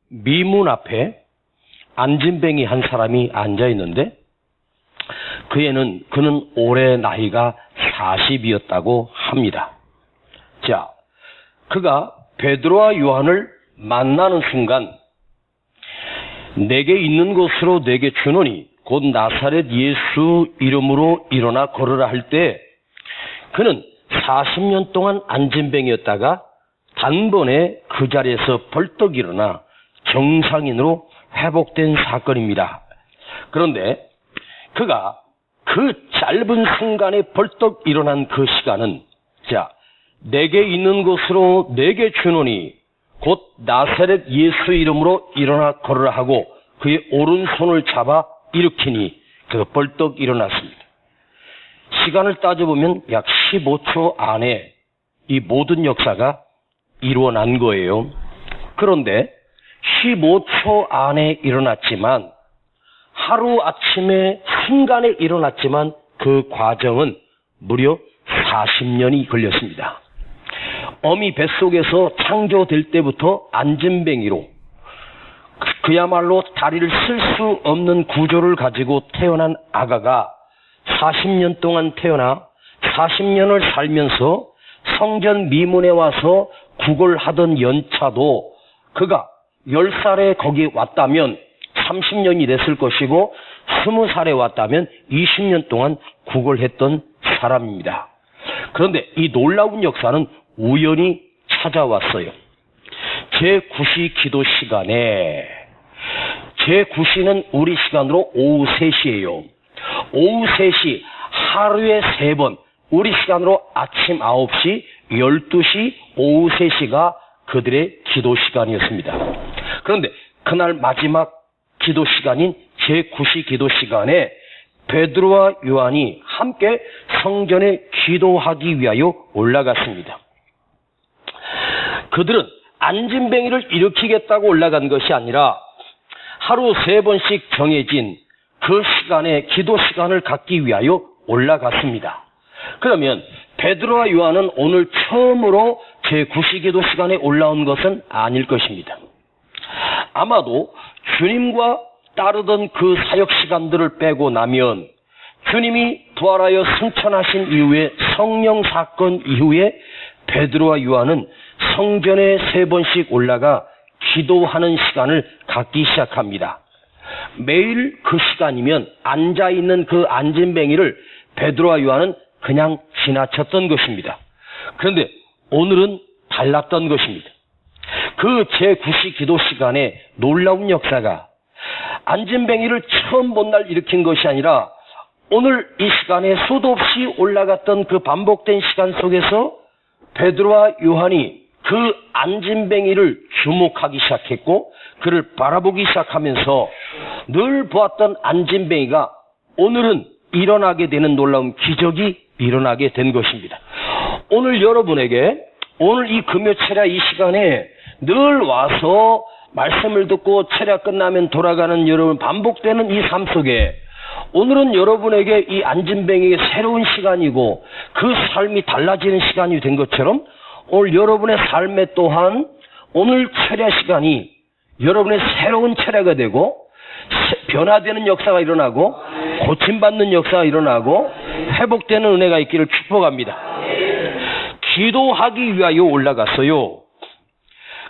미문 앞에 안진뱅이 한 사람이 앉아 있는데 그는 올해 나이가 40이었다고 합니다. 자, 그가 베드로와 요한을 만나는 순간 내게 있는 것으로 내게 주노니 곧 나사렛 예수 이름으로 일어나 걸으라 할 때 그는 40년 동안 안진뱅이였다가 단번에 그 자리에서 벌떡 일어나 정상인으로 회복된 사건입니다. 그런데 그가 그 짧은 순간에 벌떡 일어난 그 시간은 자, 내게 있는 것으로 내게 주노니 곧 나사렛 예수 이름으로 일어나 걸으라 하고 그의 오른손을 잡아 일으키니 그가 벌떡 일어났습니다. 시간을 따져보면 약 15초 안에 이 모든 역사가 이루어난 거예요. 그런데 15초 안에 일어났지만 하루아침에 순간에 일어났지만 그 과정은 무려 40년이 걸렸습니다. 어미 뱃속에서 창조될 때부터 안진뱅이로 그야말로 다리를 쓸 수 없는 구조를 가지고 태어난 아가가 40년 동안 태어나 40년을 살면서 성전 미문에 와서 구걸하던 연차도 그가 10살에 거기 왔다면 30년이 됐을 것이고 20살에 왔다면 20년 동안 구걸했던 사람입니다. 그런데 이 놀라운 역사는 우연히 찾아왔어요. 제9시 기도 시간에 제9시는 우리 시간으로 오후 3시예요. 오후 3시 하루에 3번 우리 시간으로 아침 9시, 12시, 오후 3시가 그들의 기도 시간이었습니다. 그런데 그날 마지막 기도 시간인 제9시 기도 시간에 베드로와 요한이 함께 성전에 기도하기 위하여 올라갔습니다. 그들은 안진뱅이를 일으키겠다고 올라간 것이 아니라 하루 3번씩 정해진 그 시간에 기도 시간을 갖기 위하여 올라갔습니다. 그러면 베드로와 요한은 오늘 처음으로 제9시 기도 시간에 올라온 것은 아닐 것입니다. 아마도 주님과 따르던 그 사역 시간들을 빼고 나면 주님이 부활하여 승천하신 이후에 성령 사건 이후에 베드로와 요한은 성전에 3번씩 올라가 기도하는 시간을 갖기 시작합니다. 매일 그 시간이면 앉아있는 그 안진뱅이를 베드로와 요한은 그냥 지나쳤던 것입니다. 그런데 오늘은 달랐던 것입니다. 그 제9시 기도 시간에 놀라운 역사가 안진뱅이를 처음 본 날 일으킨 것이 아니라 오늘 이 시간에 수도 없이 올라갔던 그 반복된 시간 속에서 베드로와 요한이 그 안진뱅이를 주목하기 시작했고 그를 바라보기 시작하면서 늘 보았던 안진뱅이가 오늘은 일어나게 되는 놀라운 기적이 일어나게 된 것입니다. 오늘 여러분에게 오늘 이 금요 철야 이 시간에 늘 와서 말씀을 듣고 철야 끝나면 돌아가는 여러분 반복되는 이 삶 속에 오늘은 여러분에게 이 안진뱅이의 새로운 시간이고 그 삶이 달라지는 시간이 된 것처럼 오늘 여러분의 삶에 또한 오늘 철야 시간이 여러분의 새로운 철야가 되고 변화되는 역사가 일어나고 고침받는 역사가 일어나고 회복되는 은혜가 있기를 축복합니다. 기도하기 위하여 올라갔어요.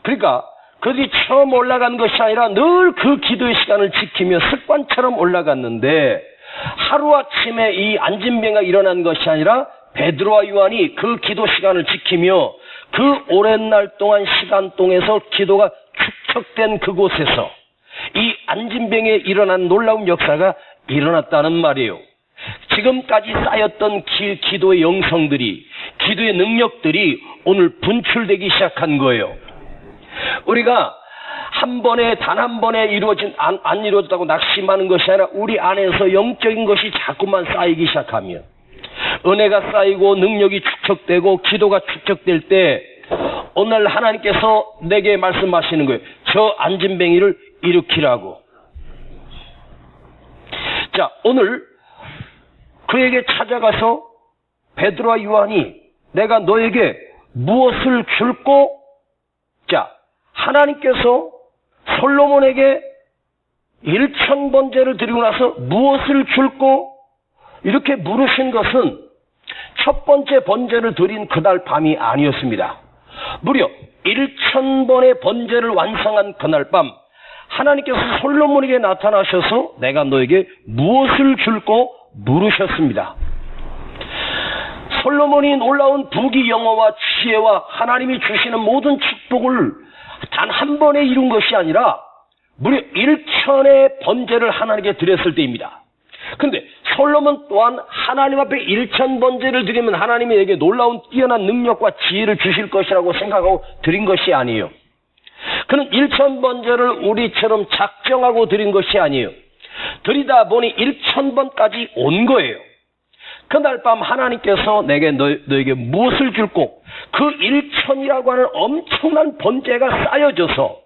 그러니까 그들이 처음 올라간 것이 아니라 늘 그 기도의 시간을 지키며 습관처럼 올라갔는데 하루아침에 이 안진뱅이가 일어난 것이 아니라 베드로와 요한이 그 기도 시간을 지키며 그 오랜 날 동안 시간 동에서 기도가 축적된 그곳에서 이 안진뱅이에 일어난 놀라운 역사가 일어났다는 말이에요. 지금까지 쌓였던 기도의 영성들이 기도의 능력들이 오늘 분출되기 시작한 거예요. 우리가 단 한 번에 안 이루어졌다고 낙심하는 것이 아니라 우리 안에서 영적인 것이 자꾸만 쌓이기 시작하면 은혜가 쌓이고 능력이 축적되고 기도가 축적될 때 오늘 하나님께서 내게 말씀하시는 거예요. 저 안진뱅이를 일으키라고. 자, 오늘 그에게 찾아가서 베드로와 요한이 내가 너에게 무엇을 줄꼬? 자, 하나님께서 솔로몬에게 1000번제를 드리고 나서 무엇을 줄고 이렇게 물으신 것은 첫 번째 번제를 드린 그날 밤이 아니었습니다. 무려 1000번의 번제를 완성한 그날 밤 하나님께서 솔로몬에게 나타나셔서 내가 너에게 무엇을 줄고 물으셨습니다. 솔로몬이 놀라운 부귀 영화와 지혜와 하나님이 주시는 모든 축복을 단 한 번에 이룬 것이 아니라 무려 1000의 번제를 하나님께 드렸을 때입니다. 그런데 솔로몬 또한 하나님 앞에 1000번제를 드리면 하나님이 내게 놀라운 뛰어난 능력과 지혜를 주실 것이라고 생각하고 드린 것이 아니에요. 그는 1000번제를 우리처럼 작정하고 드린 것이 아니에요. 드리다 보니 1000번까지 온 거예요. 그날 밤 하나님께서 내게 너에게 무엇을 줄고 그 1000이라고 하는 엄청난 번제가 쌓여져서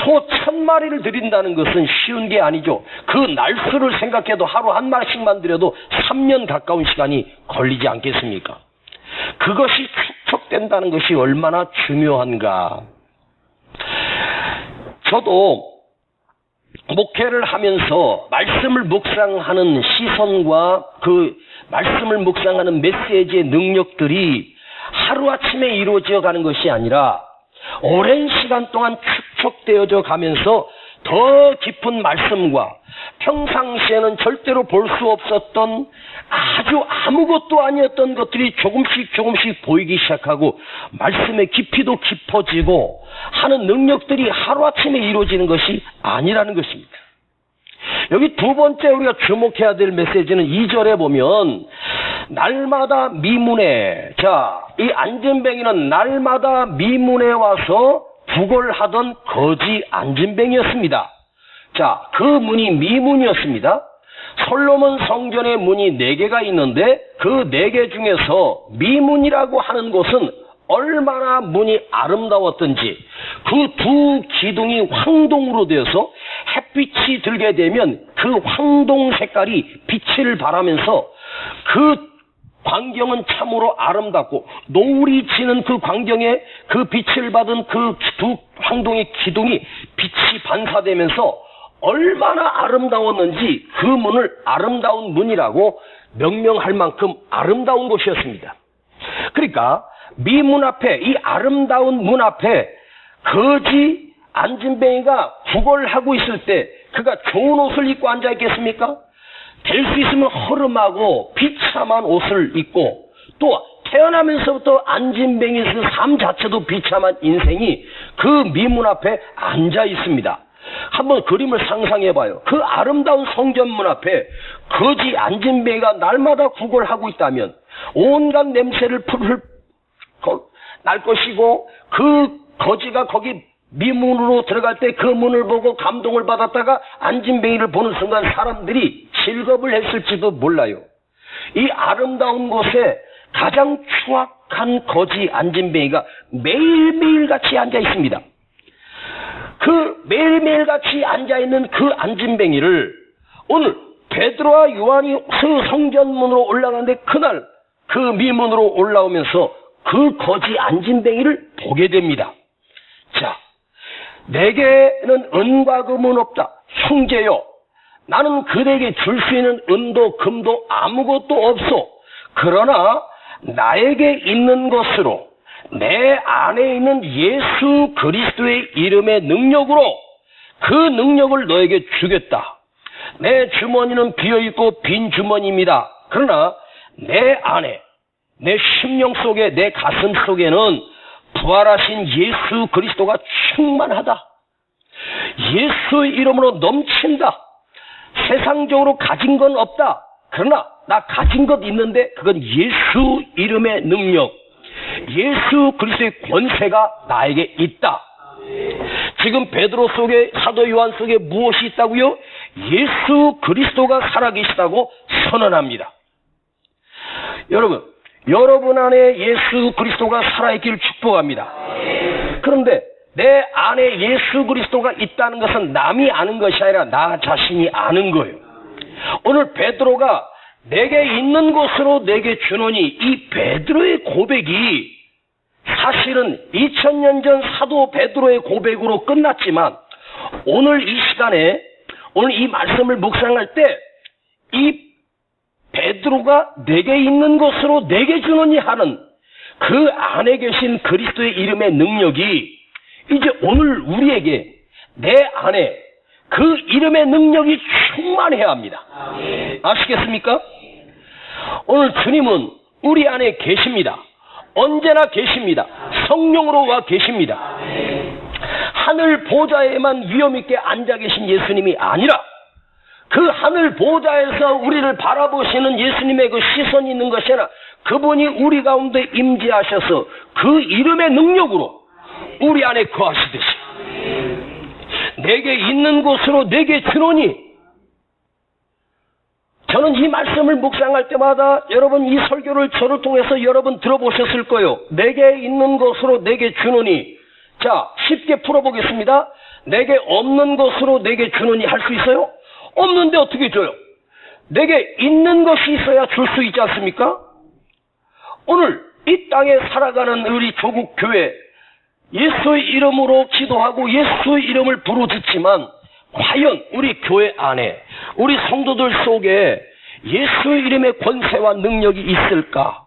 소 1000마리를 드린다는 것은 쉬운 게 아니죠. 그 날수를 생각해도 하루 한 마리씩만 드려도 3년 가까운 시간이 걸리지 않겠습니까? 그것이 축적된다는 것이 얼마나 중요한가. 저도 목회를 하면서 말씀을 묵상하는 시선과 그 말씀을 묵상하는 메시지의 능력들이 하루아침에 이루어져 가는 것이 아니라 오랜 시간 동안 축적되어져 가면서 더 깊은 말씀과 평상시에는 절대로 볼 수 없었던 아주 아무것도 아니었던 것들이 조금씩 보이기 시작하고 말씀의 깊이도 깊어지고 하는 능력들이 하루아침에 이루어지는 것이 아니라는 것입니다. 여기 두 번째 우리가 주목해야 될 메시지는 2절에 보면 날마다 미문에, 이 안진뱅이는 날마다 미문에 와서 구걸하던 거지 안진뱅이였습니다. 그 문이 미문이었습니다. 솔로몬 성전의 문이 4개가 있는데 그 4개 중에서 미문이라고 하는 곳은 얼마나 문이 아름다웠던지 그 두 기둥이 황동으로 되어서 햇빛이 들게 되면 그 황동 색깔이 빛을 발하면서 그 광경은 참으로 아름답고 노을이 지는 그 광경에 그 빛을 받은 그 두 황동의 기둥이 빛이 반사되면서 얼마나 아름다웠는지 그 문을 아름다운 문이라고 명명할 만큼 아름다운 곳이었습니다. 그러니까 미문 앞에, 이 아름다운 문 앞에 거지 안진뱅이가 구걸하고 있을 때 그가 좋은 옷을 입고 앉아 있겠습니까? 될 수 있으면 허름하고 비참한 옷을 입고 또 태어나면서부터 안진뱅이의 삶 자체도 비참한 인생이 그 미문 앞에 앉아 있습니다. 한번 그림을 상상해봐요. 그 아름다운 성전문 앞에 거지 안진뱅이가 날마다 구걸하고 있다면 온갖 냄새를 날 것이고 그 거지가 거기 미문으로 들어갈 때 그 문을 보고 감동을 받았다가 안진뱅이를 보는 순간 사람들이 즐겁을 했을지도 몰라요. 이 아름다운 곳에 가장 추악한 거지 안진뱅이가 매일매일 같이 앉아 있습니다. 그 매일매일 같이 앉아있는 그 안진뱅이를 오늘 베드로와 요한이 그 성전문으로 올라가는데 그날 그 미문으로 올라오면서 그 거지 안진뱅이를 보게 됩니다. 내게는 은과 금은 없다. 형제여, 나는 그대에게 줄 수 있는 은도 금도 아무것도 없소. 그러나 나에게 있는 것으로 내 안에 있는 예수 그리스도의 이름의 능력으로 그 능력을 너에게 주겠다. 내 주머니는 비어있고 빈 주머니입니다. 그러나 내 안에, 내 심령 속에, 내 가슴 속에는 부활하신 예수 그리스도가 충만하다. 예수 이름으로 넘친다. 세상적으로 가진 건 없다. 그러나 나 가진 것 있는데 그건 예수 이름의 능력, 예수 그리스도의 권세가 나에게 있다. 지금 베드로 속에, 사도 요한 속에 무엇이 있다고요? 예수 그리스도가 살아계시다고 선언합니다. 여러분 안에 예수 그리스도가 살아있기를 축복합니다. 그런데 내 안에 예수 그리스도가 있다는 것은 남이 아는 것이 아니라 나 자신이 아는 거예요. 오늘 베드로가 내게 있는 것으로 내게 주노니, 이 베드로의 고백이 사실은 2000년 전 사도 베드로의 고백으로 끝났지만 오늘 이 시간에 오늘 이 말씀을 묵상할 때 이 베드로가 내게 있는 것으로 내게 주느니 하는 그 안에 계신 그리스도의 이름의 능력이 이제 오늘 우리에게 내 안에 그 이름의 능력이 충만해야 합니다. 아시겠습니까? 오늘 주님은 우리 안에 계십니다. 언제나 계십니다. 성령으로 와 계십니다. 하늘 보좌에만 위엄 있게 앉아 계신 예수님이 아니라 그 하늘 보좌에서 우리를 바라보시는 예수님의 그 시선이 있는 것이 아니라 그분이 우리 가운데 임재하셔서 그 이름의 능력으로 우리 안에 거하시듯이 내게 있는 곳으로 내게 주노니. 저는 이 말씀을 묵상할 때마다 여러분 이 설교를 저를 통해서 여러분 들어보셨을 거예요. 내게 있는 것으로 내게 주노니. 자, 쉽게 풀어보겠습니다. 내게 없는 것으로 내게 주노니 할 수 있어요? 없는데 어떻게 줘요? 내게 있는 것이 있어야 줄 수 있지 않습니까? 오늘 이 땅에 살아가는 우리 조국 교회, 예수의 이름으로 기도하고 예수의 이름을 부르짖지만 과연 우리 교회 안에 우리 성도들 속에 예수의 이름의 권세와 능력이 있을까?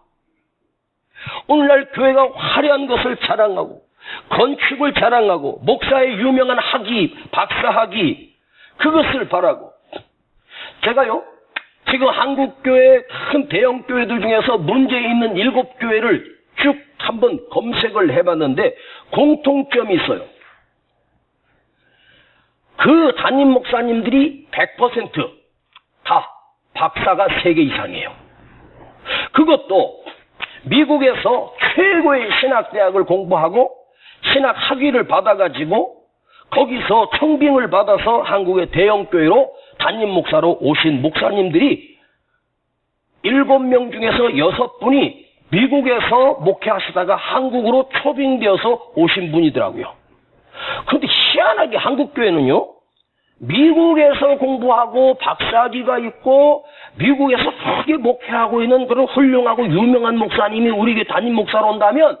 오늘날 교회가 화려한 것을 자랑하고 건축을 자랑하고 목사의 유명한 학위, 박사학위 그것을 바라고 제가요 지금 한국교회 큰 대형교회들 중에서 문제 있는 7교회를 쭉 한번 검색을 해봤는데 공통점이 있어요. 그 담임 목사님들이 100% 다 박사가 3개 이상이에요. 그것도 미국에서 최고의 신학대학을 공부하고 신학 학위를 받아가지고 거기서 청빙을 받아서 한국의 대형교회로 담임 목사로 오신 목사님들이 7명 중에서 6분이 미국에서 목회하시다가 한국으로 초빙되어서 오신 분이더라고요. 그런데 희한하게 한국교회는요, 미국에서 공부하고 박사학위가 있고 미국에서 크게 목회하고 있는 그런 훌륭하고 유명한 목사님이 우리 담임 목사로 온다면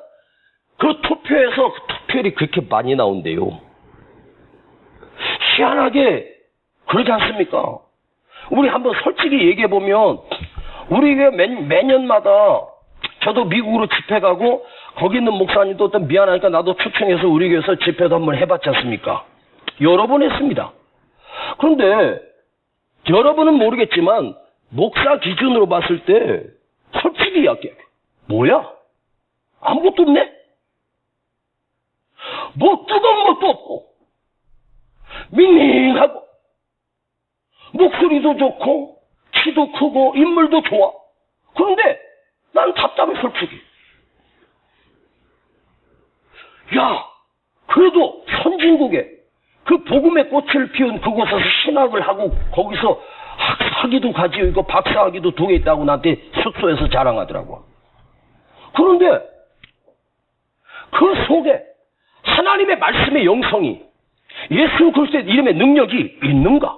그 투표에서 그 투표율이 그렇게 많이 나온대요. 희한하게 그러지 않습니까? 우리 한번 솔직히 얘기해보면 우리 교회 매년마다 저도 미국으로 집회 가고 거기 있는 목사님도 어떤 미안하니까 나도 초청해서 우리 교회에서 집회도 한번 해봤지 않습니까? 여러 번 했습니다. 그런데 여러분은 모르겠지만 목사 기준으로 봤을 때 솔직히 이야기해. 뭐야? 아무것도 없네? 뭐 뜨거운 것도 없고 밍밍하고 목소리도 좋고 키도 크고 인물도 좋아. 그런데 난 답답해 솔직히. 야, 그래도 선진국에 그 복음의 꽃을 피운 그곳에서 신학을 하고 거기서 학위도 가지고 있고 박사학위도 2개 있다고 나한테 숙소에서 자랑하더라고. 그런데 그 속에 하나님의 말씀의 영성이 예수 그리스도의 이름의 능력이 있는가?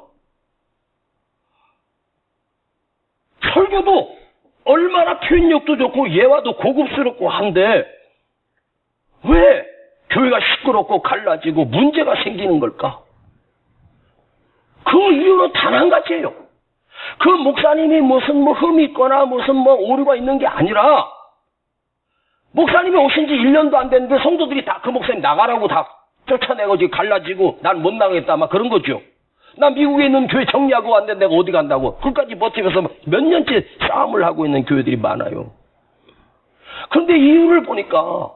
설교도 얼마나 표현력도 좋고 예화도 고급스럽고 한데 왜 교회가 시끄럽고 갈라지고 문제가 생기는 걸까? 그 이유는 단 한 가지예요. 그 목사님이 무슨 흠이 있거나 무슨 오류가 있는 게 아니라 목사님이 오신 지 1년도 안 됐는데 성도들이 다 그 목사님 나가라고 다 쫓아내고 지금 갈라지고 난 못 나가겠다 막 그런 거죠. 나 미국에 있는 교회 정리하고 왔는데 내가 어디 간다고. 그까지 버티면서 몇 년째 싸움을 하고 있는 교회들이 많아요. 그런데 이유를 보니까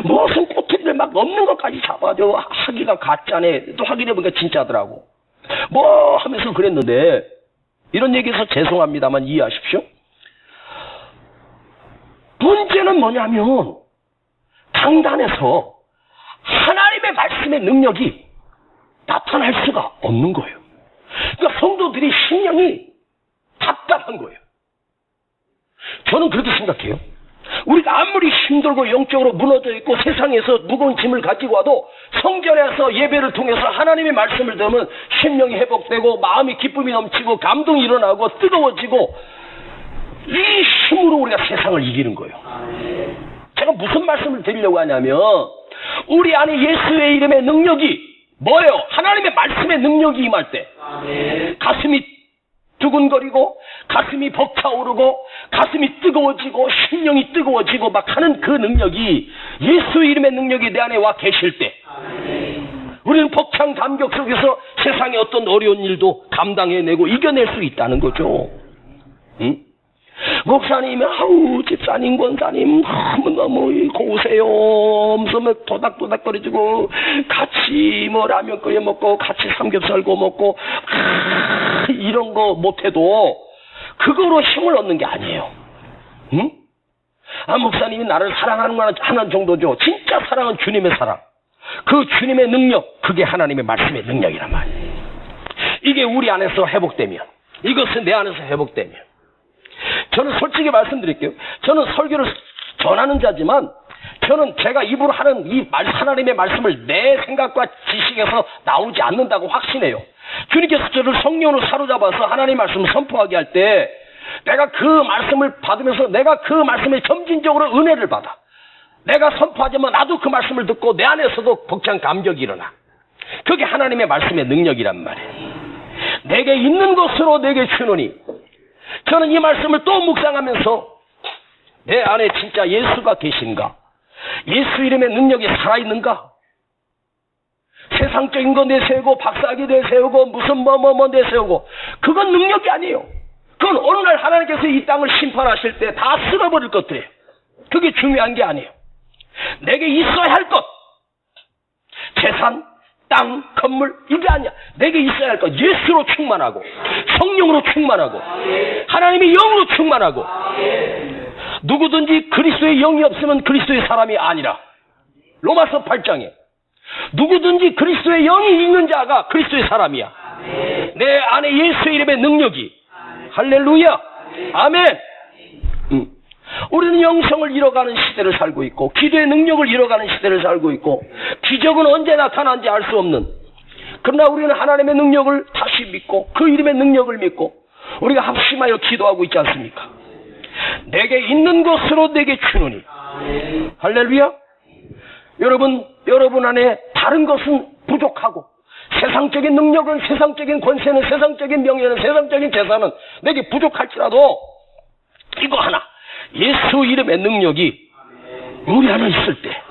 무슨 꼬투리를 막 넘는 것까지 잡아줘. 학위가 가짜네. 또 확인해보니까 진짜더라고. 뭐 하면서 그랬는데 이런 얘기해서 죄송합니다만 이해하십시오. 문제는 뭐냐면 강단에서 하나님의 말씀의 능력이 나타날 수가 없는 거예요. 그러니까 성도들이 심령이 답답한 거예요. 저는 그렇게 생각해요. 우리가 아무리 힘들고 영적으로 무너져 있고 세상에서 무거운 짐을 가지고 와도 성전에서 예배를 통해서 하나님의 말씀을 들으면 심령이 회복되고 마음이 기쁨이 넘치고 감동이 일어나고 뜨거워지고 이 힘으로 우리가 세상을 이기는 거예요. 제가 무슨 말씀을 드리려고 하냐면 우리 안에 예수의 이름의 능력이 뭐예요? 하나님의 말씀의 능력이 임할 때 가슴이 두근거리고 가슴이 벅차오르고 가슴이 뜨거워지고 심령이 뜨거워지고 막 하는 그 능력이 예수 이름의 능력이 내 안에 와 계실 때 우리는 벅찬 감격 속에서 세상의 어떤 어려운 일도 감당해내고 이겨낼 수 있다는 거죠. 응? 목사님, 집사님, 권사님 너무너무 고우세요. 무슨 도닥도닥거리고 같이 뭐 라면 끓여 먹고 같이 삼겹살 구워 먹고 이런 거 못해도 그거로 힘을 얻는 게 아니에요. 응? 목사님이 나를 사랑하는 하는 정도죠. 진짜 사랑은 주님의 사랑. 그 주님의 능력, 그게 하나님의 말씀의 능력이란 말이에요. 이게 우리 안에서 회복되면, 이것은 내 안에서 회복되면, 저는 솔직히 말씀드릴게요. 저는 설교를 전하는 자지만 저는 제가 입으로 하는 이 하나님의 말씀을 내 생각과 지식에서 나오지 않는다고 확신해요. 주님께서 저를 성령으로 사로잡아서 하나님의 말씀을 선포하게 할 때 내가 그 말씀을 받으면서 내가 그 말씀에 점진적으로 은혜를 받아. 내가 선포하지만 나도 그 말씀을 듣고 내 안에서도 벅찬 감격이 일어나. 그게 하나님의 말씀의 능력이란 말이에요. 내게 있는 것으로 내게 주노니. 저는 이 말씀을 또 묵상하면서 내 안에 진짜 예수가 계신가? 예수 이름의 능력이 살아있는가? 세상적인 거 내세우고 박사학위 내세우고 무슨 뭐 내세우고 그건 능력이 아니에요. 그건 어느 날 하나님께서 이 땅을 심판하실 때 다 쓸어버릴 것들이에요. 그게 중요한 게 아니에요. 내게 있어야 할 것, 재산, 땅, 건물 이게 아니야. 내게 있어야 할 것, 예수로 충만하고 성령으로 충만하고 하나님의 영으로 충만하고 누구든지 그리스도의 영이 없으면 그리스도의 사람이 아니라. 로마서 8장에 누구든지 그리스도의 영이 있는 자가 그리스도의 사람이야. 내 안에 예수 이름의 능력이. 할렐루야. 아멘. 우리는 영성을 잃어가는 시대를 살고 있고 기도의 능력을 잃어가는 시대를 살고 있고 기적은 언제 나타난지 알 수 없는, 그러나 우리는 하나님의 능력을 다시 믿고 그 이름의 능력을 믿고 우리가 합심하여 기도하고 있지 않습니까? 내게 있는 것으로 내게 주노니. 할렐루야. 여러분 안에 다른 것은 부족하고 세상적인 능력은, 세상적인 권세는, 세상적인 명예는, 세상적인 재산은 내게 부족할지라도 이거 하나, 예수 이름의 능력이 우리 안에 있을 때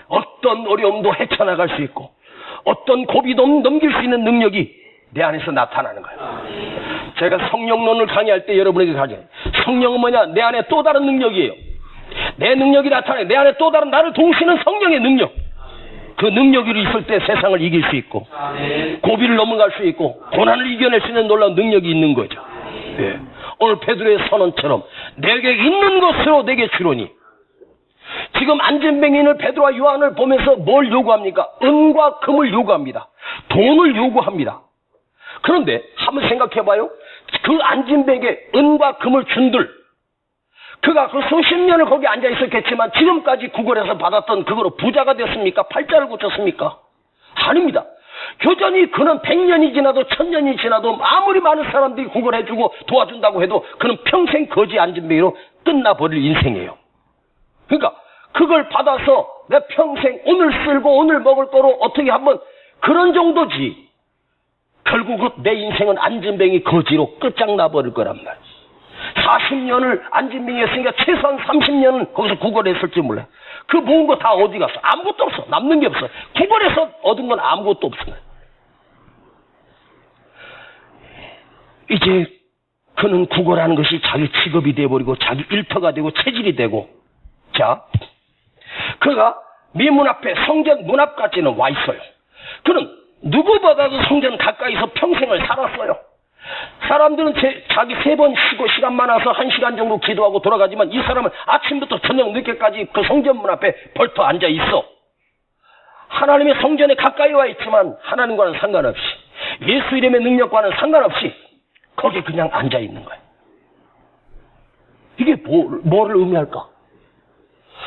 어떤 어려움도 헤쳐나갈 수 있고 어떤 고비도 넘길 수 있는 능력이 내 안에서 나타나는 거예요. 제가 성령론을 강의할 때 여러분에게 가르쳐요. 성령은 뭐냐? 내 안에 또 다른 능력이에요. 내 능력이 나타나요. 내 안에 또 다른 나를 동시는 성령의 능력. 그 능력이 있을 때 세상을 이길 수 있고 고비를 넘어갈 수 있고 고난을 이겨낼 수 있는 놀라운 능력이 있는 거죠. 예. 오늘 베드로의 선언처럼 내게 있는 것으로 내게 주노니. 지금 안진뱅이는 베드로와 요한을 보면서 뭘 요구합니까? 은과 금을 요구합니다. 돈을 요구합니다. 그런데 한번 생각해봐요. 그 안진뱅이에게 은과 금을 준들, 그가 그 수십 년을 거기 앉아 있었겠지만 지금까지 구걸해서 받았던 그거로 부자가 됐습니까? 팔자를 고쳤습니까? 아닙니다. 여전히 그는 100년이 지나도 1000년이 지나도 아무리 많은 사람들이 구걸해주고 도와준다고 해도 그는 평생 거지 안진뱅이로 끝나버릴 인생이에요. 그러니까 그걸 받아서 내 평생 오늘 쓸고 오늘 먹을 거로 어떻게 한번 그런 정도지. 결국 내 인생은 안진뱅이 거지로 끝장나버릴 거란 말이야. 40년을 안진뱅이 했으니까 최소한 30년은 거기서 구걸했을지 몰라. 그 모은 거 다 어디 갔어? 아무것도 없어. 남는 게 없어. 구걸해서 얻은 건 아무것도 없어. 이제 그는 구걸하는 것이 자기 직업이 돼버리고 자기 일터가 되고 체질이 되고, 자, 그가 미문 앞에 성전 문 앞까지는 와 있어요. 그는 누구보다도 성전 가까이서 평생을 살았어요. 사람들은 자기 3번 쉬고 시간 많아서 1시간 정도 기도하고 돌아가지만 이 사람은 아침부터 저녁 늦게까지 그 성전 문 앞에 벌터 앉아 있어. 하나님의 성전에 가까이 와 있지만 하나님과는 상관없이, 예수 이름의 능력과는 상관없이 거기 그냥 앉아 있는 거예요. 이게 뭐를 의미할까?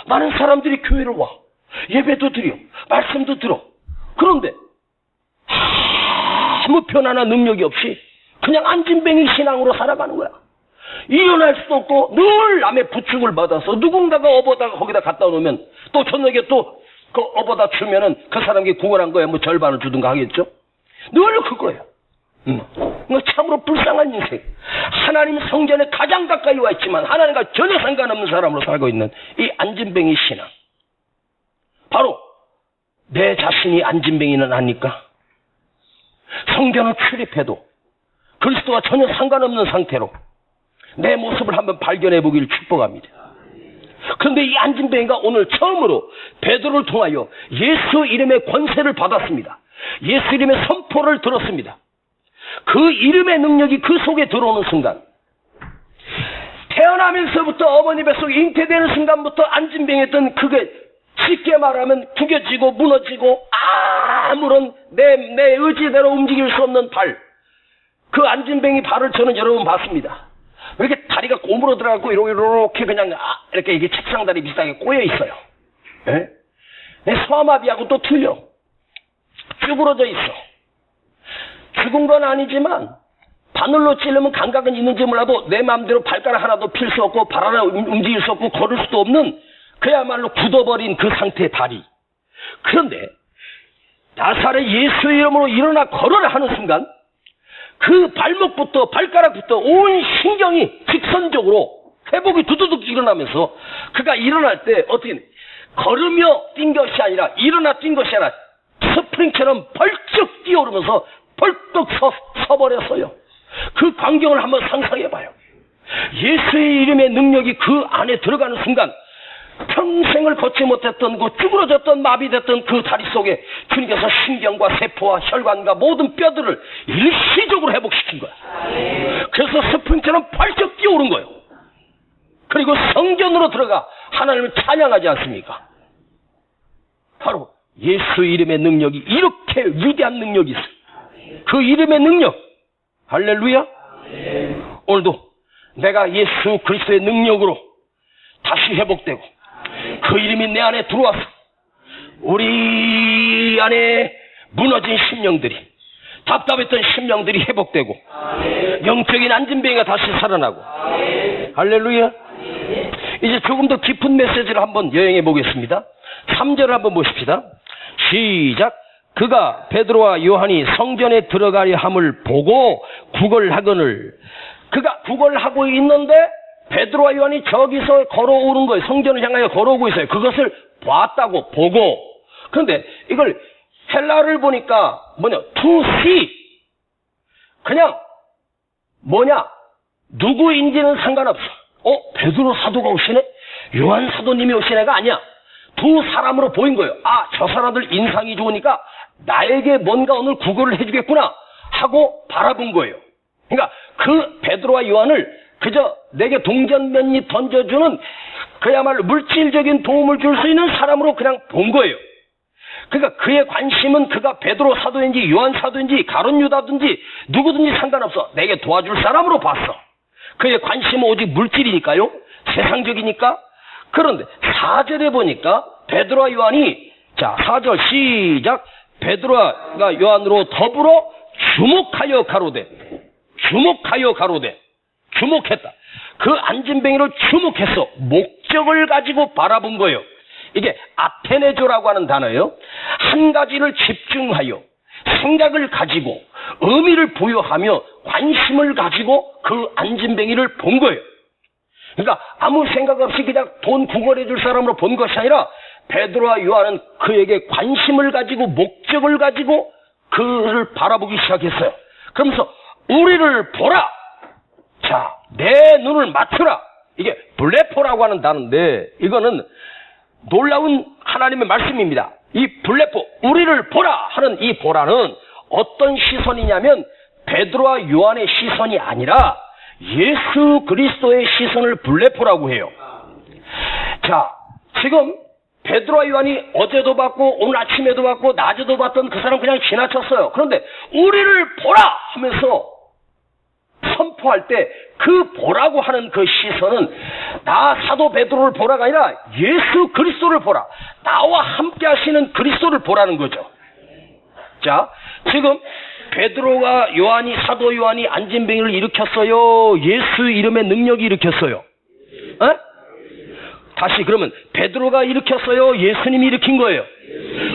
많은 사람들이 교회를 와. 예배도 드려. 말씀도 들어. 그런데 아무 변화나 능력이 없이 그냥 안진뱅이 신앙으로 살아가는 거야. 일어날 수도 없고 늘 남의 부축을 받아서 누군가가 업어다가 거기다 갖다 놓으면 또 저녁에 또 그 업어다 주면은 그 사람에게 구원한 거야. 뭐 절반을 주든가 하겠죠. 늘 그거예요. 참으로 불쌍한 인생. 하나님 성전에 가장 가까이 와 있지만 하나님과 전혀 상관없는 사람으로 살고 있는 이 안진뱅이 신앙. 바로 내 자신이 안진뱅이는 아닙니까? 성전을 출입해도 그리스도와 전혀 상관없는 상태로 내 모습을 한번 발견해 보기를 축복합니다. 그런데 이 안진뱅이가 오늘 처음으로 베드로를 통하여 예수 이름의 권세를 받았습니다. 예수 이름의 선포를 들었습니다. 그 이름의 능력이 그 속에 들어오는 순간, 태어나면서부터 어머니 뱃속에 잉태되는 순간부터 안진뱅이였던 그게 쉽게 말하면 구겨지고 무너지고 아무런 내 의지대로 움직일 수 없는 발, 그 안진뱅이 발을 저는 여러 번 봤습니다. 이렇게 다리가 고무로 들어가고 이렇게 그냥 이렇게 이게 책상다리 비슷하게 꼬여 있어요. 예? 소아마비하고 또 틀려. 쭈그러져 있어. 죽은 건 아니지만 바늘로 찌르면 감각은 있는지 몰라도 내 마음대로 발가락 하나도 필 수 없고 발 하나 움직일 수 없고 걸을 수도 없는 그야말로 굳어버린 그 상태의 다리. 그런데 나사렛 예수 이름으로 일어나 걸어라 하는 순간 그 발목부터 발가락부터 온 신경이 직선적으로 회복이 두두둑 일어나면서 그가 일어날 때 어떻게 걸으며 뛴 것이 아니라 일어나 뛴 것이 아니라 스프링처럼 벌쩍 뛰어오르면서 벌떡 서버렸어요. 그 광경을 한번 상상해봐요. 예수의 이름의 능력이 그 안에 들어가는 순간 평생을 걷지 못했던 그 쭈그러졌던 마비됐던 그 다리 속에 주님께서 신경과 세포와 혈관과 모든 뼈들을 일시적으로 회복시킨 거야. 그래서 스프링처럼 벌쩍 뛰어오른 거예요. 그리고 성전으로 들어가 하나님을 찬양하지 않습니까? 바로 예수 이름의 능력이 이렇게 위대한 능력이 있어요. 그 이름의 능력, 할렐루야. 오늘도 내가 예수 그리스도의 능력으로 다시 회복되고 그 이름이 내 안에 들어와서 우리 안에 무너진 심령들이, 답답했던 심령들이 회복되고 영적인 안진뱅이가 다시 살아나고, 할렐루야. 이제 조금 더 깊은 메시지를 한번 여행해 보겠습니다. 3절을 한번 보십시다. 시작. 그가 베드로와 요한이 성전에 들어가려 함을 보고 구걸하거늘. 그가 구걸하고 있는데 베드로와 요한이 저기서 걸어오는 거예요. 성전을 향하여 걸어오고 있어요. 그것을 봤다고, 보고. 그런데 이걸 헬라를 보니까 to see. 그냥 누구인지는 상관없어. 베드로 사도가 오시네? 요한 사도님이 오신 애가 아니야. 두 사람으로 보인 거예요. 저 사람들 인상이 좋으니까 나에게 뭔가 오늘 구걸을 해주겠구나 하고 바라본 거예요. 그러니까 그 베드로와 요한을 그저 내게 동전면이 던져주는 그야말로 물질적인 도움을 줄 수 있는 사람으로 그냥 본 거예요. 그러니까 그의 관심은 그가 베드로 사도인지 요한 사도인지 가룟 유다든지 누구든지 상관없어. 내게 도와줄 사람으로 봤어. 그의 관심은 오직 물질이니까요. 세상적이니까. 그런데 4절에 보니까 베드로와 요한이, 자 4절 시작. 베드로와 요한으로 더불어 주목하여 가로되. 주목했다. 그 안진뱅이를 주목해서 목적을 가지고 바라본 거예요. 이게 아테네조라고 하는 단어예요. 한 가지를 집중하여 생각을 가지고 의미를 부여하며 관심을 가지고 그 안진뱅이를 본 거예요. 그러니까 아무 생각 없이 그냥 돈 구걸해 줄 사람으로 본 것이 아니라 베드로와 요한은 그에게 관심을 가지고 목적을 가지고 그를 바라보기 시작했어요. 그러면서 우리를 보라. 자, 내 눈을 맞추라. 이게 블레포라고 하는 단어인데 이거는 놀라운 하나님의 말씀입니다. 이 블레포, 우리를 보라 하는 이 보라는 어떤 시선이냐면 베드로와 요한의 시선이 아니라 예수 그리스도의 시선을 블레포라고 해요. 자, 지금 베드로와 요한이 어제도 봤고 오늘 아침에도 봤고 낮에도 봤던 그 사람 그냥 지나쳤어요. 그런데 우리를 보라 하면서 선포할 때 그 보라고 하는 그 시선은 나 사도 베드로를 보라가 아니라 예수 그리스도를 보라. 나와 함께 하시는 그리스도를 보라는 거죠. 자, 지금 베드로가 요한이, 사도 요한이 안진뱅이를 일으켰어요? 예수 이름의 능력이 일으켰어요? 다시 그러면 베드로가 일으켰어요? 예수님이 일으킨 거예요?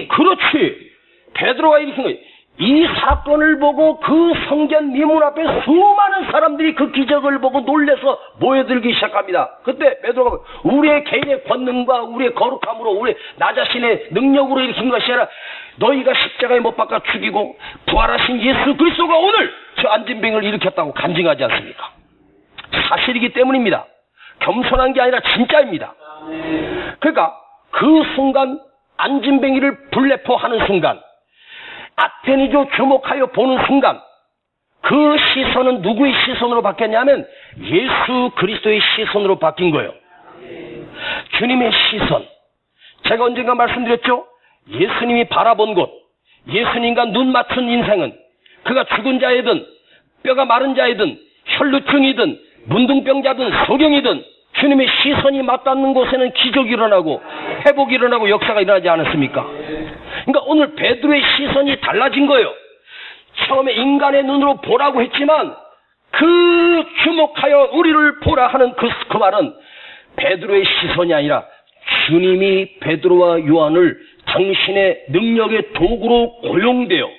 그렇지. 베드로가 일으킨 거예요. 이 사건을 보고 그 성전 미문 앞에 수많은 사람들이 그 기적을 보고 놀래서 모여들기 시작합니다. 그때 베드로가 우리의 개인의 권능과 우리의 거룩함으로 우리 나 자신의 능력으로 일으킨 것이 아니라 너희가 십자가에 못 박아 죽이고 부활하신 예수 그리스도가 오늘 저 안진뱅이를 일으켰다고 간증하지 않습니까? 사실이기 때문입니다. 겸손한 게 아니라 진짜입니다. 그러니까 그 순간 안진뱅이를 불내포하는 순간 아테니조 주목하여 보는 순간 그 시선은 누구의 시선으로 바뀌었냐면 예수 그리스도의 시선으로 바뀐 거예요. 주님의 시선. 제가 언젠가 말씀드렸죠? 예수님이 바라본 곳, 예수님과 눈 맞춘 인생은 그가 죽은 자이든 뼈가 마른 자이든 혈루증이든 문둥병자든 소경이든 주님의 시선이 맞닿는 곳에는 기적이 일어나고 회복이 일어나고 역사가 일어나지 않았습니까? 그러니까 오늘 베드로의 시선이 달라진 거예요. 처음에 인간의 눈으로 보라고 했지만 그 주목하여 우리를 보라 하는 그 말은 베드로의 시선이 아니라 주님이 베드로와 요한을 당신의 능력의 도구로 고용되어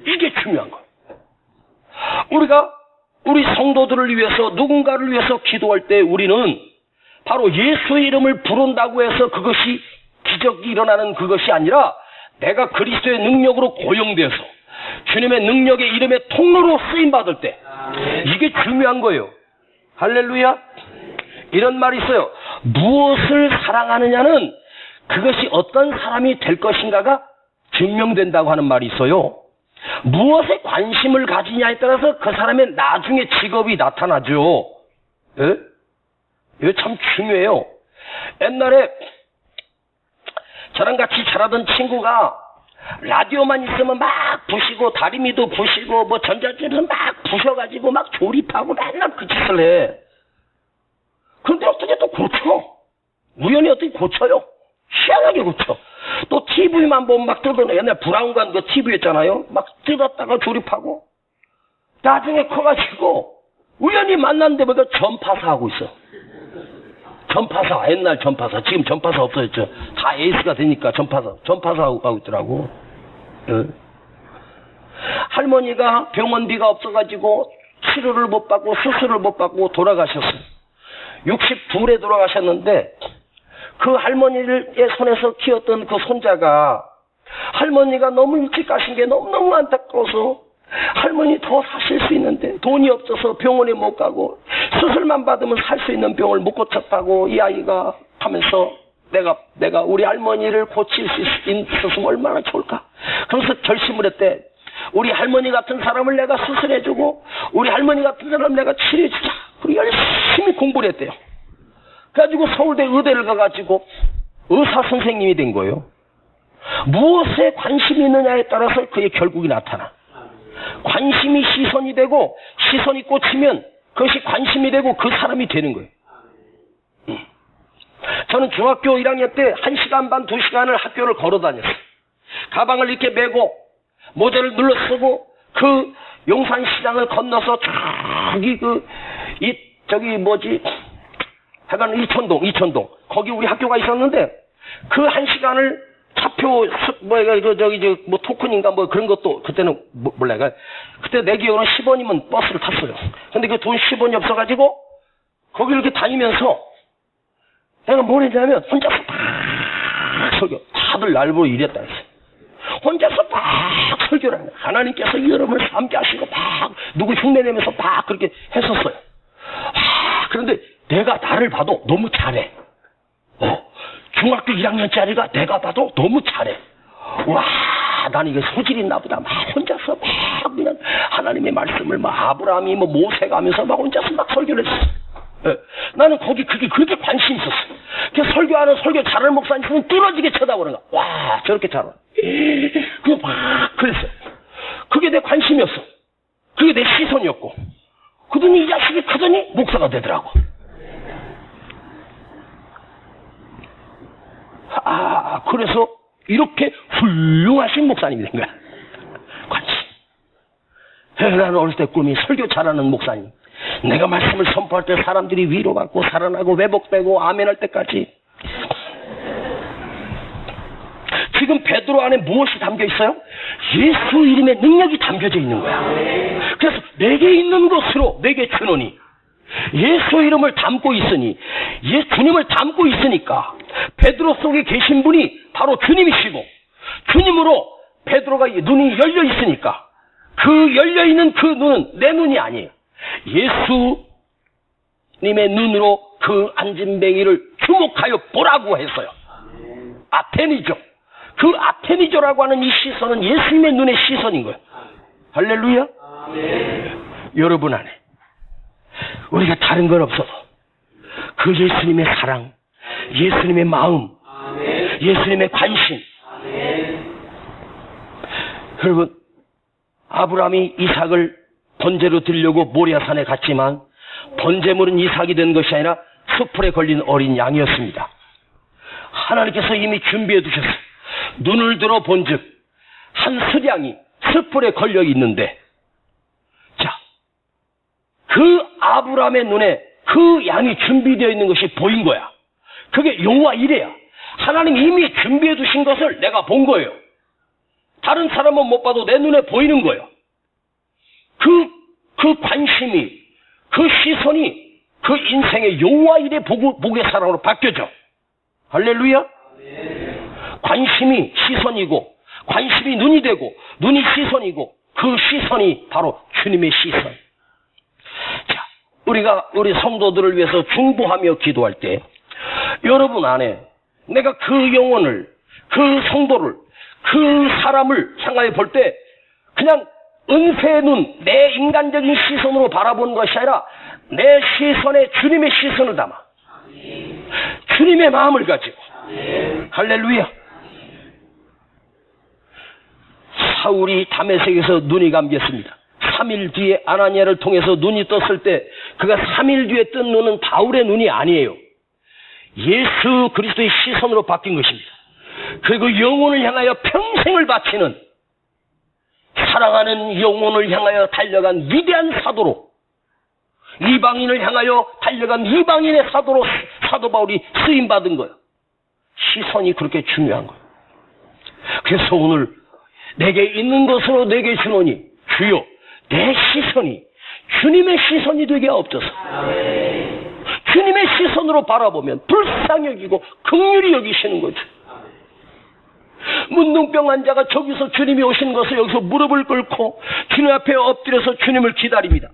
이게 중요한 거예요. 우리가 우리 성도들을 위해서 누군가를 위해서 기도할 때 우리는 바로 예수의 이름을 부른다고 해서 그것이 기적이 일어나는 그것이 아니라 내가 그리스도의 능력으로 고용돼서 주님의 능력의 이름의 통로로 쓰임받을 때 이게 중요한 거예요. 할렐루야. 이런 말이 있어요. 무엇을 사랑하느냐는 그것이 어떤 사람이 될 것인가가 증명된다고 하는 말이 있어요. 무엇에 관심을 가지냐에 따라서 그 사람의 나중에 직업이 나타나죠. 예? 이거 참 중요해요. 옛날에 저랑 같이 자라던 친구가 라디오만 있으면 막 부시고 다리미도 부시고 뭐 전자제품 막 부셔가지고 막 조립하고 맨날 그 짓을 해. 그런데 어떻게 또 고쳐? 우연히 어떻게 고쳐요? 희한하게 고쳐. 또 TV만 보면 막 뜯어내. 옛날 브라운관 그 TV였잖아요. 막 뜯었다가 조립하고. 나중에 커가지고 우연히 만났는데 보니까 전파사 하고 있어. 전파사, 옛날 전파사. 지금 전파사 없어졌죠. 다 에이스가 되니까 전파사 하고 있더라고. 응. 할머니가 병원비가 없어가지고 치료를 못 받고 수술을 못 받고 돌아가셨어요. 62에 돌아가셨는데 그 할머니의 손에서 키웠던 그 손자가 할머니가 너무 일찍 가신 게 너무너무 안타까워서 할머니 더 사실 수 있는데 돈이 없어서 병원에 못 가고 수술만 받으면 살 수 있는 병을 못 고쳤다고 이 아이가 하면서 내가 우리 할머니를 고칠 수 있었으면 얼마나 좋을까. 그래서 결심을 했대. 우리 할머니 같은 사람을 내가 수술해주고 우리 할머니 같은 사람을 내가 치료해주자. 그리고 열심히 공부를 했대요. 그래가지고 서울대 의대를 가가지고 의사 선생님이 된 거예요. 무엇에 관심이 있느냐에 따라서 그의 결국이 나타나. 관심이 시선이 되고 시선이 꽂히면 그것이 관심이 되고 그 사람이 되는 거예요. 저는 중학교 1학년 때 1시간 반 2시간을 학교를 걸어 다녔어요. 가방을 이렇게 메고 모자를 눌러 쓰고 그 용산시장을 건너서 하여간 이천동 거기 우리 학교가 있었는데 그 1시간을 차표 토큰인가 뭐 그런 것도 그때는 몰라요. 그때 내 기억으로는 10원이면 버스를 탔어요. 근데 그 돈 10원이 없어가지고 거기 이렇게 다니면서 내가 뭘 했냐면 혼자서 막 설교. 다들 날 보고 이랬다 했어요. 혼자서 막 설교를 하는 거예요. 하나님께서 여러분을 함께 하시고 막 누구 흉내내면서 막 그렇게 했었어요. 그런데 내가 나를 봐도 너무 잘해. 중학교 1학년짜리가 내가 봐도 너무 잘해. 와, 나는 이게 소질이 있나 보다. 막 혼자서 막 그냥 하나님의 말씀을 막 아브라함이 뭐 모세가 하면서 막 혼자서 막 설교를 했어. 나는 그게 그렇게 관심이 있었어. 그 설교하는 설교 잘하는 목사님은 뚫어지게 쳐다보는 거야. 와, 저렇게 잘하. 그냥 막 그랬어. 그게 내 관심이었어. 그게 내 시선이었고. 그러더니 이 자식이 크더니 목사가 되더라고. 그래서 이렇게 훌륭하신 목사님이 된 거야. 관심. 나는 어렸을 때 꿈이 설교 잘하는 목사님. 내가 말씀을 선포할 때 사람들이 위로받고 살아나고 회복되고 아멘할 때까지. 지금 베드로 안에 무엇이 담겨 있어요? 예수 이름의 능력이 담겨져 있는 거야. 그래서 내게 있는 것으로 내게 주노니, 예수 이름을 담고 있으니, 주님을 담고 있으니까 베드로 속에 계신 분이 바로 주님이시고, 주님으로 베드로가 눈이 열려 있으니까 그 열려 있는 그 눈은 내 눈이 아니에요. 예수님의 눈으로 그 안진뱅이를 주목하여 보라고 했어요. 아테니조. 그 아테니조라고 하는 이 시선은 예수님의 눈의 시선인 거예요. 할렐루야. 여러분 안에 우리가 다른 건 없어도 그 예수님의 사랑, 예수님의 마음, 예수님의 관심. 여러분, 아브라함이 이삭을 번제로 드리려고 모리아산에 갔지만 번제물은 이삭이 된 것이 아니라 숯불에 걸린 어린 양이었습니다. 하나님께서 이미 준비해 두셨어요. 눈을 들어 본즉 한 수량이 숯불에 걸려 있는데, 자, 그 아브라함의 눈에 그 양이 준비되어 있는 것이 보인 거야. 그게 여호와 이레야. 하나님 이미 준비해 두신 것을 내가 본 거예요. 다른 사람은 못 봐도 내 눈에 보이는 거예요. 그 관심이, 그 시선이 그 인생의 여호와 이레 복의 사랑으로 바뀌어져. 할렐루야. 관심이 시선이고, 관심이 눈이 되고, 눈이 시선이고, 그 시선이 바로 주님의 시선. 자, 우리가 우리 성도들을 위해서 중보하며 기도할 때 여러분 안에 내가 그 영혼을, 그 성도를, 그 사람을 향하여 볼 때 그냥 은혜의 눈, 내 인간적인 시선으로 바라보는 것이 아니라 내 시선에 주님의 시선을 담아 주님의 마음을 가지고. 할렐루야. 사울이 다메섹에서 눈이 감겼습니다. 3일 뒤에 아나니아를 통해서 눈이 떴을 때 그가 3일 뒤에 뜬 눈은 바울의 눈이 아니에요. 예수 그리스도의 시선으로 바뀐 것입니다. 그리고 영혼을 향하여 평생을 바치는, 사랑하는 영혼을 향하여 달려간 위대한 사도로, 이방인을 향하여 달려간 이방인의 사도로 사도 바울이 쓰임받은 거예요. 시선이 그렇게 중요한 거예요. 그래서 오늘 내게 있는 것으로 내게 주노니, 주여 내 시선이 주님의 시선이 되게 없어서 주님의 시선으로 바라보면 불쌍히 여기고 긍휼히 여기시는 거죠. 문둥병 환자가 저기서 주님이 오시는 것을 여기서 무릎을 꿇고 주님 앞에 엎드려서 주님을 기다립니다.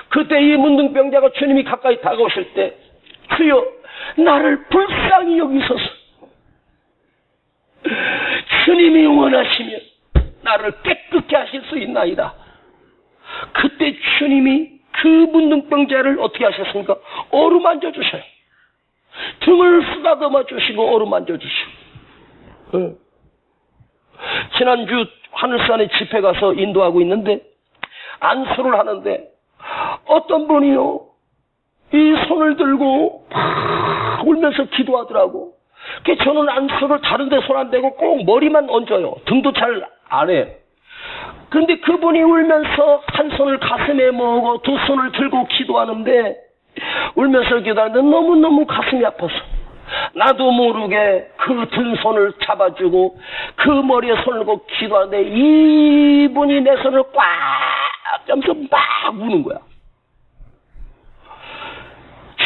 그때 이 문둥병자가 주님이 가까이 다가오실 때, 주여 나를 불쌍히 여기소서, 주님이 원하시면 나를 깨끗게 하실 수 있나이다. 그때 주님이 그 문둥병자를 어떻게 하셨습니까? 어루만져 주셔요. 등을 쓰다듬어 주시고 어루만져 주시고. 지난주 하늘산에 집회 가서 인도하고 있는데 안수를 하는데 어떤 분이요, 이 손을 들고 막 울면서 기도하더라고. 저는 안수를 다른 데 손 안 대고 꼭 머리만 얹어요. 등도 잘 안 해. 그런데 그분이 울면서 한 손을 가슴에 모으고 두 손을 들고 기도하는데, 울면서 기도하는데 너무너무 가슴이 아파서 나도 모르게 그 든 손을 잡아주고 그 머리에 손을 얹고 기도하는데 이분이 내 손을 꽉 잡면서 막 우는 거야.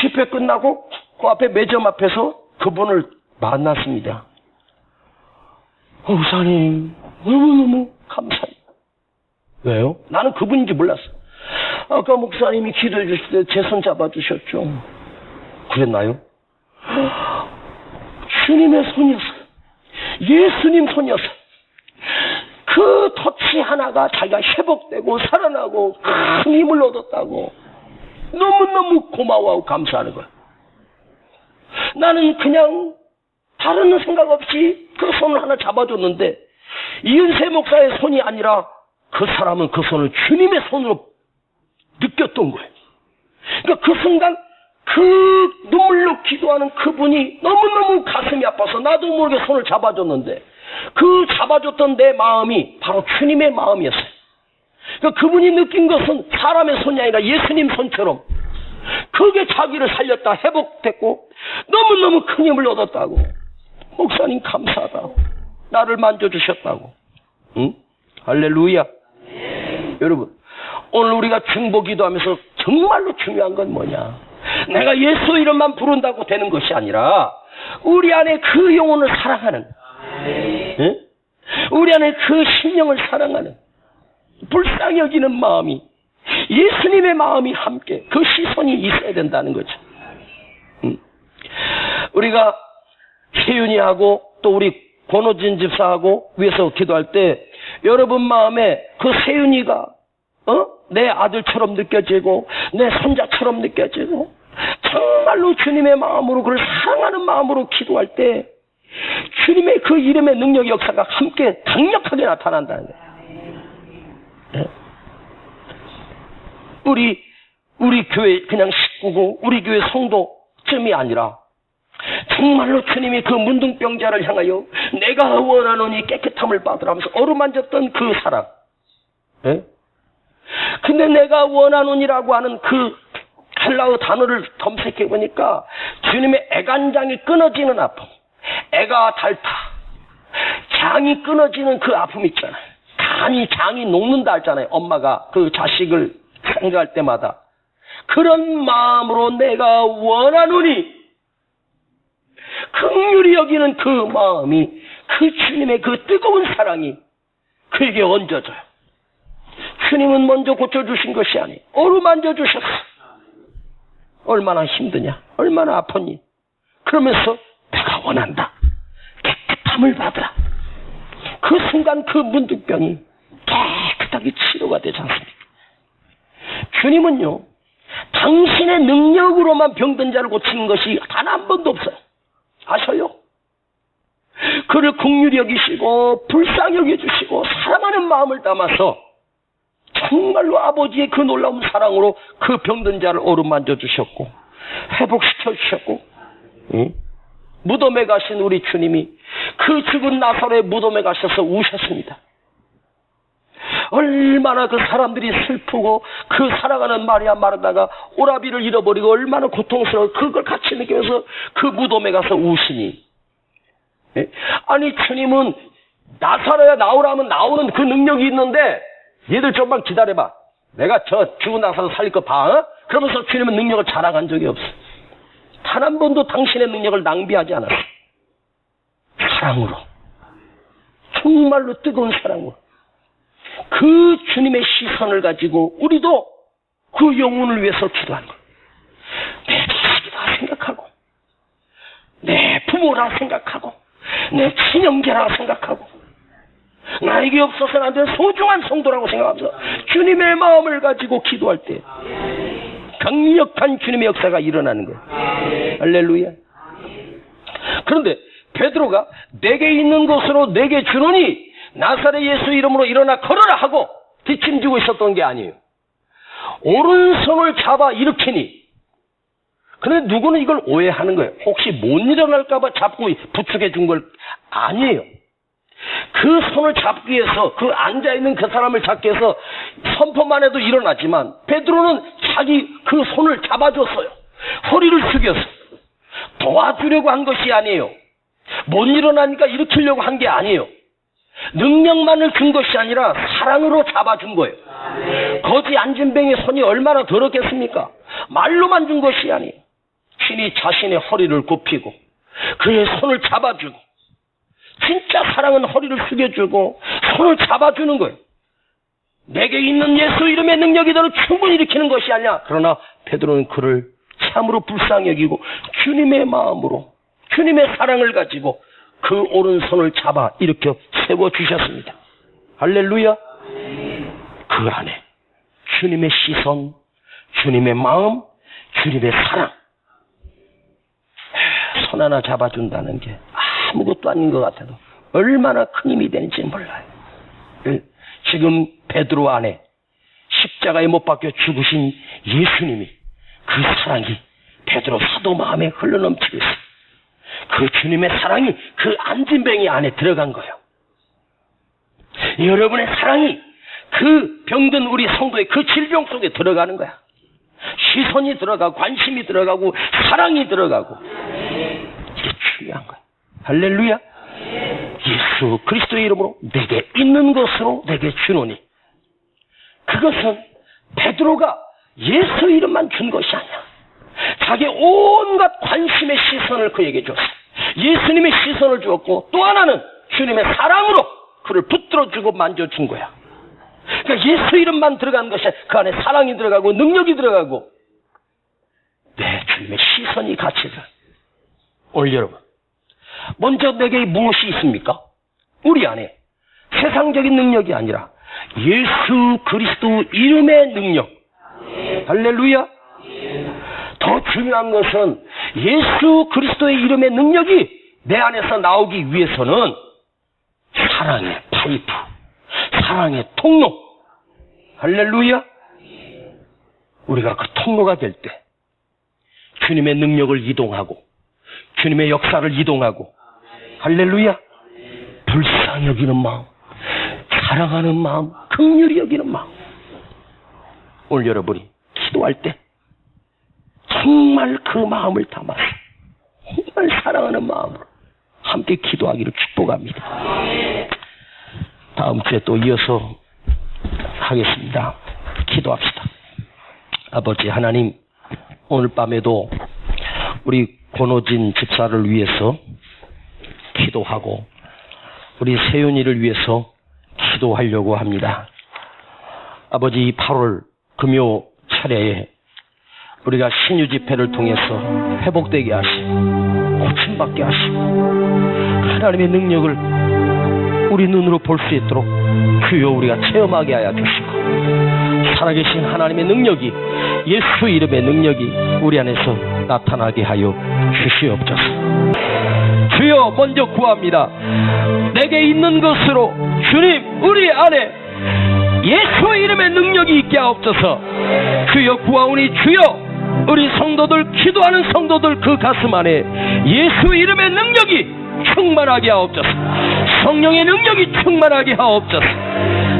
집회 끝나고 그 앞에 매점 앞에서 그분을 만났습니다. 목사님 너무너무 감사합니다. 왜요? 나는 그분인지 몰랐어. 아까 목사님이 기도해 주실 때 제 손 잡아주셨죠. 그랬나요? 주님의 손이었어요. 예수님 손이었어요. 그 터치 하나가 자기가 회복되고 살아나고 큰 힘을 얻었다고 너무너무 고마워하고 감사하는 거예요. 나는 그냥 다른 생각 없이 그 손을 하나 잡아줬는데 이은세 목사의 손이 아니라 그 사람은 그 손을 주님의 손으로 느꼈던 거예요. 그러니까 그 순간 그 눈물로 기도하는 그분이 너무너무 가슴이 아파서 나도 모르게 손을 잡아줬는데 그 잡아줬던 내 마음이 바로 주님의 마음이었어요. 그러니까 그분이 느낀 것은 사람의 손이 아니라 예수님 손처럼 그게 자기를 살렸다, 회복됐고 너무너무 큰 힘을 얻었다고. 목사님 감사하다고. 나를 만져주셨다고. 응? 할렐루야. 여러분, 오늘 우리가 중보 기도하면서 정말로 중요한 건 뭐냐? 내가 예수 이름만 부른다고 되는 것이 아니라 우리 안에 그 영혼을 사랑하는, 응? 우리 안에 그 심령을 사랑하는 불쌍히 여기는 마음이, 예수님의 마음이 함께 그 시선이 있어야 된다는 거죠. 우리가 혜윤이하고 또 우리 권호진 집사하고 위해서 기도할 때 여러분 마음에 그 세윤이가 내 아들처럼 느껴지고 내 손자처럼 느껴지고 정말로 주님의 마음으로 그를 사랑하는 마음으로 기도할 때 주님의 그 이름의 능력 역사가 함께 강력하게 나타난다는 거예요. 네? 우리 교회 그냥 식구고 우리 교회 성도쯤이 아니라 정말로 주님이 그 문둥병자를 향하여 내가 원하노니 깨끗함을 받으라면서 어루만졌던 그 사랑. 네? 근데 내가 원하노니라고 하는 그 헬라어 단어를 검색해 보니까 주님의 애간장이 끊어지는 아픔, 애가 닳다, 장이 끊어지는 그 아픔 있잖아요. 장이 녹는다 하잖아요. 엄마가 그 자식을 생각할 때마다 그런 마음으로 내가 원하노니 긍휼히 여기는 그 마음이, 그 주님의 그 뜨거운 사랑이 그에게 얹어져요. 주님은 먼저 고쳐주신 것이 아니에요. 어루만져 주셨어. 얼마나 힘드냐, 얼마나 아팠니. 그러면서 내가 원한다, 깨끗함을 받으라. 그 순간 그 문둥병이 깨끗하게 치료가 되지 않습니까? 주님은요, 당신의 능력으로만 병든 자를 고치는 것이 단 한 번도 없어요. 아셔요? 그를 긍휼히 여기시고 불쌍히 여겨주시고 사랑하는 마음을 담아서 정말로 아버지의 그 놀라운 사랑으로 그 병든 자를 어루만져 주셨고 회복시켜 주셨고, 무덤에 가신 우리 주님이 그 죽은 나사로의 무덤에 가셔서 우셨습니다. 얼마나 그 사람들이 슬프고 그 살아가는 마리아 마르다가 오라비를 잃어버리고 얼마나 고통스러워 그걸 같이 느끼면서 그 무덤에 가서 우시니. 아니 주님은 나사로야 나오라면 나오는 그 능력이 있는데 얘들 좀만 기다려봐, 내가 저 죽은 나사로 살릴 거 봐. 그러면서 주님은 능력을 자랑한 적이 없어. 단 한 번도 당신의 능력을 낭비하지 않았어. 사랑으로, 정말로 뜨거운 사랑으로 그 주님의 시선을 가지고 우리도 그 영혼을 위해서 기도하는 거예요. 내 자식이다 생각하고, 내 부모라 생각하고, 내 친형제라 생각하고, 나에게 없어서는 안 되는 소중한 성도라고 생각하면서 주님의 마음을 가지고 기도할 때 강력한 주님의 역사가 일어나는 거예요. 할렐루야. 그런데 베드로가 내게 있는 것으로 내게 주노니 나사렛 예수 이름으로 일어나 걸어라 하고 뒷짐지고 있었던 게 아니에요. 오른손을 잡아 일으키니. 그런데 누구는 이걸 오해하는 거예요. 혹시 못 일어날까 봐 잡고 부축해 준 걸 아니에요. 그 손을 잡기 위해서 그 앉아있는 그 사람을 잡기 위해서 선포만 해도 일어나지만 베드로는 자기 그 손을 잡아줬어요. 허리를 숙여서 도와주려고 한 것이 아니에요. 못 일어나니까 일으키려고 한 게 아니에요. 능력만을 준 것이 아니라 사랑으로 잡아준 거예요. 거지 안진뱅이의 손이 얼마나 더럽겠습니까? 말로만 준 것이 아니에요. 신이 자신의 허리를 굽히고 그의 손을 잡아주고, 진짜 사랑은 허리를 숙여주고 손을 잡아주는 거예요. 내게 있는 예수 이름의 능력이 너를 충분히 일으키는 것이 아니야. 그러나 베드로는 그를 참으로 불쌍히 여기고 주님의 마음으로, 주님의 사랑을 가지고 그 오른손을 잡아 일으켜 세워주셨습니다. 할렐루야. 그 안에 주님의 시선, 주님의 마음, 주님의 사랑, 손 하나 잡아준다는 게 아무것도 아닌 것 같아도 얼마나 큰 힘이 되는지 몰라요. 지금 베드로 안에 십자가에 못 박혀 죽으신 예수님이, 그 사랑이 베드로 사도 마음에 흘러넘치고 있어요. 그 주님의 사랑이 그 안진뱅이 안에 들어간 거예요. 여러분의 사랑이 그 병든 우리 성도의 그 질병 속에 들어가는 거야. 시선이 들어가고 관심이 들어가고 사랑이 들어가고, 이게 중요한 거야. 할렐루야. 예수 그리스도의 이름으로 내게 있는 것으로 내게 주노니, 그것은 베드로가 예수 이름만 준 것이 아니야. 자기 온갖 관심의 시선을 그에게 줬어. 예수님의 시선을 주었고, 또 하나는 주님의 사랑으로 그를 붙들어주고 만져준 거야. 그러니까 예수 이름만 들어간 것이 그 안에 사랑이 들어가고 능력이 들어가고 내 주님의 시선이 같이 들어. 오늘 여러분, 먼저 내게 무엇이 있습니까? 우리 안에 세상적인 능력이 아니라 예수 그리스도 이름의 능력. 할렐루야. 더 중요한 것은 예수 그리스도의 이름의 능력이 내 안에서 나오기 위해서는 사랑의 파이프, 사랑의 통로. 할렐루야. 우리가 그 통로가 될 때 주님의 능력을 이동하고 주님의 역사를 이동하고, 할렐루야, 불쌍히 여기는 마음, 사랑하는 마음, 긍휼히 여기는 마음. 오늘 여러분이 기도할 때 정말 그 마음을 담아서 정말 사랑하는 마음으로 함께 기도하기를 축복합니다. 다음 주에 또 이어서 하겠습니다. 기도합시다. 아버지 하나님, 오늘 밤에도 우리 권호진 집사를 위해서 기도하고 우리 세윤이를 위해서 기도하려고 합니다. 아버지, 8월 금요 차례에 우리가 신유 집회를 통해서 회복되게 하시고 고침받게 하시고 하나님의 능력을 우리 눈으로 볼 수 있도록 주여 우리가 체험하게 하여 주시고, 살아계신 하나님의 능력이, 예수 이름의 능력이 우리 안에서 나타나게 하여 주시옵소서. 주여, 먼저 구합니다. 내게 있는 것으로 주님 우리 안에 예수 이름의 능력이 있게 하옵소서. 주여 구하오니 주여, 우리 성도들, 기도하는 성도들 그 가슴 안에 예수 이름의 능력이 충만하게 하옵소서. 성령의 능력이 충만하게 하옵소서.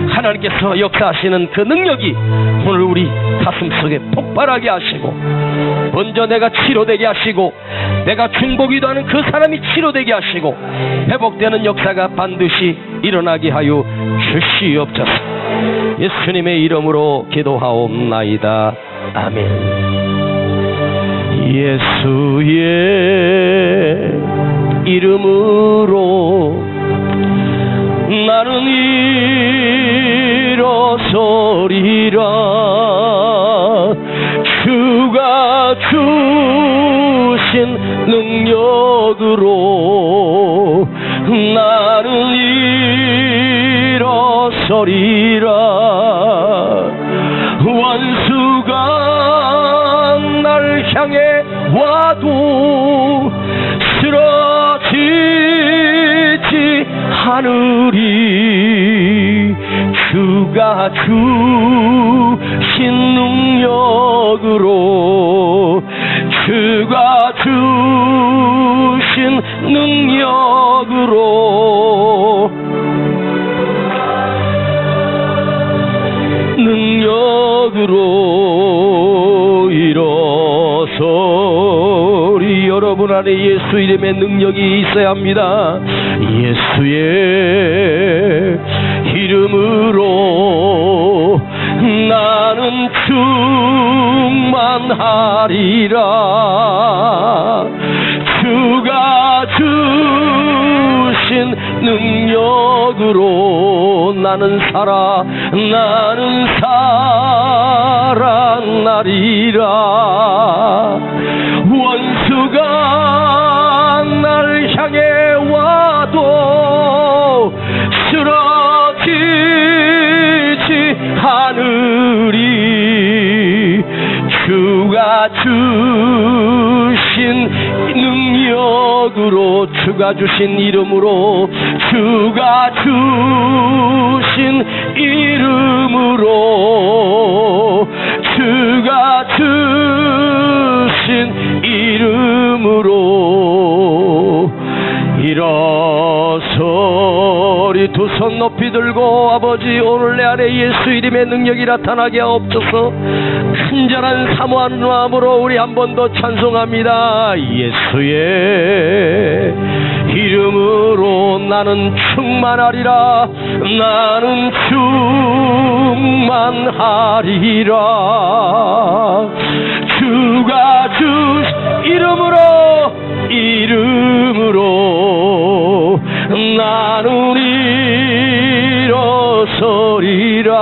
하나님께서 역사하시는 그 능력이 오늘 우리 가슴 속에 폭발하게 하시고, 먼저 내가 치료되게 하시고, 내가 중보기도 하는 그 사람이 치료되게 하시고, 회복되는 역사가 반드시 일어나게 하여 주시옵소서. 예수님의 이름으로 기도하옵나이다. 아멘. 예수의 이름으로 나는 일어서리라. 주가 주신 능력으로 나는 일어서리라. 원수가 날 향해 와도 쓰러지지 않으리. 주가 주신 능력으로, 주가 주신 능력으로 일어서리. 여러분 안에 예수 이름의 능력이 있어야 합니다. 예수의 이름으로 나는 충만하리라. 주가 주신 능력으로 나는 살아나리라. 원수가 날 향해 와도 쓰러지지 않으리. 주가 주신 능력으로, 주가 주신 이름으로, 주가 주신 이름으로, 주가 주신 이름으로 일어서리. 두 손 높이 들고, 아버지, 오늘 내 안에 예수 이름의 능력이 나타나게 하옵소서. 간절한 사모하는 마음으로 우리 한 번 더 찬송합니다. 예수의 이름으로 나는 충만하리라. 나는 충만하리라. 주가 주신 이름으로 나는 일어서리라.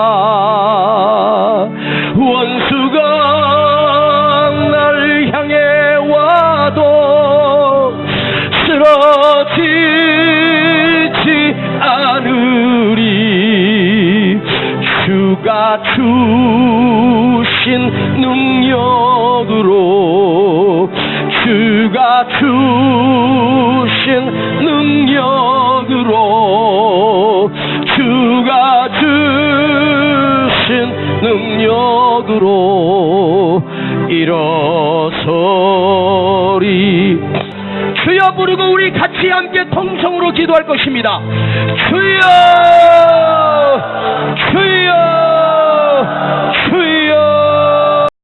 원수가 날 향해 와도 쓰러지지 않으리. 주가 주신 능력으로, 주가 주신 능력으로, 주가 주신 능력으로 일어서리. 주여 부르고 우리 같이 함께 통성으로 기도할 것입니다. 주여